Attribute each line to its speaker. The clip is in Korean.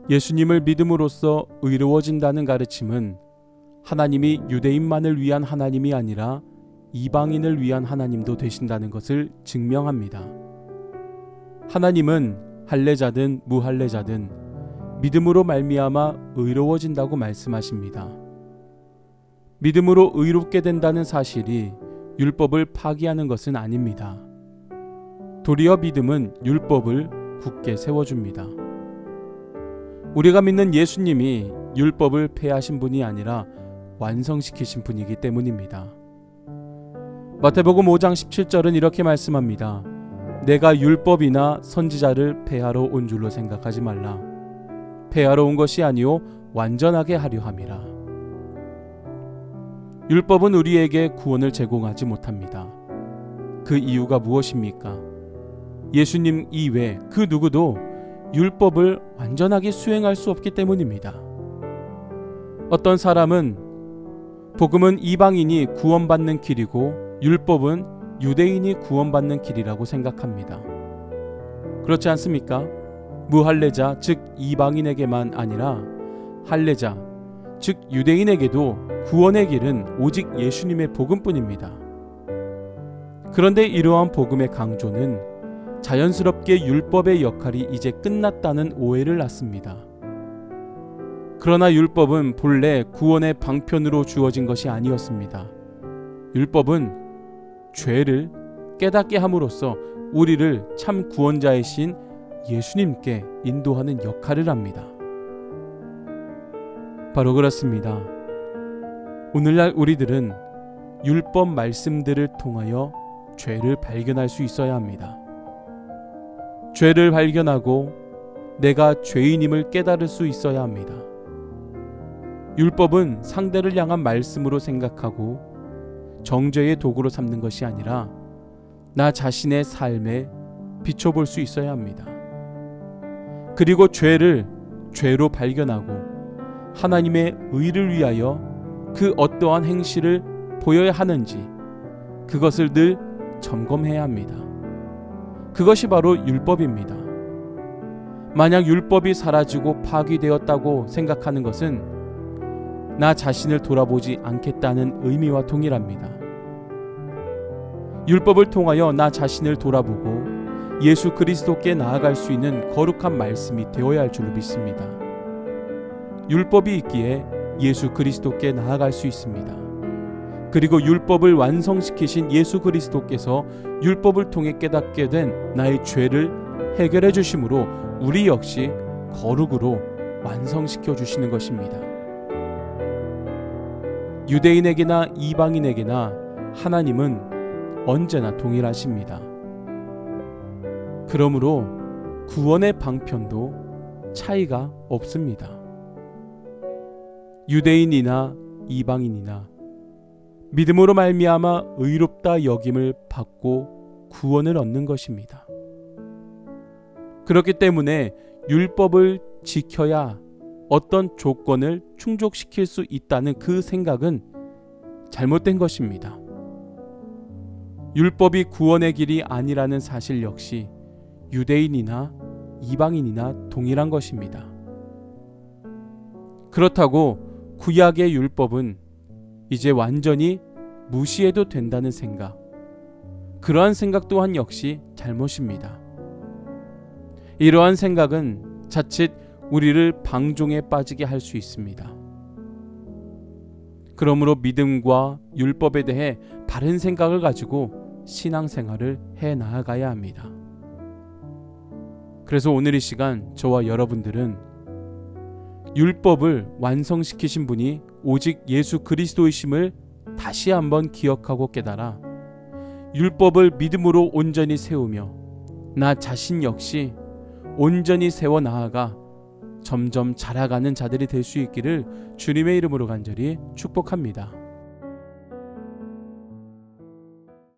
Speaker 1: 예수님을 믿음으로써 의로워진다는 가르침은 하나님이 유대인만을 위한 하나님이 아니라 이방인을 위한 하나님도 되신다는 것을 증명합니다. 하나님은 할례자든 무할례자든 믿음으로 말미암아 의로워진다고 말씀하십니다. 믿음으로 의롭게 된다는 사실이 율법을 파기하는 것은 아닙니다. 도리어 믿음은 율법을 굳게 세워줍니다. 우리가 믿는 예수님이 율법을 폐하신 분이 아니라 완성시키신 분이기 때문입니다. 마태복음 5장 17절은 이렇게 말씀합니다. 내가 율법이나 선지자를 폐하러 온 줄로 생각하지 말라. 폐하러 온 것이 아니요 완전하게 하려 함이라. 율법은 우리에게 구원을 제공하지 못합니다. 그 이유가 무엇입니까? 예수님 이외 그 누구도 율법을 완전하게 수행할 수 없기 때문입니다. 어떤 사람은 복음은 이방인이 구원받는 길이고 율법은 유대인이 구원받는 길이라고 생각합니다. 그렇지 않습니까? 무할례자 즉 이방인에게만 아니라 할례자 즉 유대인에게도 구원의 길은 오직 예수님의 복음뿐입니다. 그런데 이러한 복음의 강조는 자연스럽게 율법의 역할이 이제 끝났다는 오해를 낳습니다. 그러나 율법은 본래 구원의 방편으로 주어진 것이 아니었습니다. 율법은 죄를 깨닫게 함으로써 우리를 참 구원자이신 예수님께 인도하는 역할을 합니다. 바로 그렇습니다. 오늘날 우리들은 율법 말씀들을 통하여 죄를 발견할 수 있어야 합니다. 죄를 발견하고 내가 죄인임을 깨달을 수 있어야 합니다. 율법은 상대를 향한 말씀으로 생각하고 정죄의 도구로 삼는 것이 아니라 나 자신의 삶에 비춰볼 수 있어야 합니다. 그리고 죄를 죄로 발견하고 하나님의 의를 위하여 그 어떠한 행실을 보여야 하는지 그것을 늘 점검해야 합니다. 그것이 바로 율법입니다. 만약 율법이 사라지고 파기되었다고 생각하는 것은 나 자신을 돌아보지 않겠다는 의미와 동일합니다. 율법을 통하여 나 자신을 돌아보고 예수 그리스도께 나아갈 수 있는 거룩한 말씀이 되어야 할 줄로 믿습니다. 율법이 있기에 예수 그리스도께 나아갈 수 있습니다. 그리고 율법을 완성시키신 예수 그리스도께서 율법을 통해 깨닫게 된 나의 죄를 해결해 주심으로 우리 역시 거룩으로 완성시켜 주시는 것입니다. 유대인에게나 이방인에게나 하나님은 언제나 동일하십니다. 그러므로 구원의 방편도 차이가 없습니다. 유대인이나 이방인이나 믿음으로 말미암아 의롭다 여김을 받고 구원을 얻는 것입니다. 그렇기 때문에 율법을 지켜야 어떤 조건을 충족시킬 수 있다는 그 생각은 잘못된 것입니다. 율법이 구원의 길이 아니라는 사실 역시 유대인이나 이방인이나 동일한 것입니다. 그렇다고 구약의 율법은 이제 완전히 무시해도 된다는 생각, 그러한 생각 또한 역시 잘못입니다. 이러한 생각은 자칫 우리를 방종에 빠지게 할 수 있습니다. 그러므로 믿음과 율법에 대해 바른 생각을 가지고 신앙생활을 해 나아가야 합니다. 그래서 오늘 이 시간 저와 여러분들은 율법을 완성시키신 분이 오직 예수 그리스도이심을 다시 한번 기억하고 깨달아 율법을 믿음으로 온전히 세우며 나 자신 역시 온전히 세워 나아가 점점 자라가는 자들이 될 수 있기를 주님의 이름으로 간절히 축복합니다.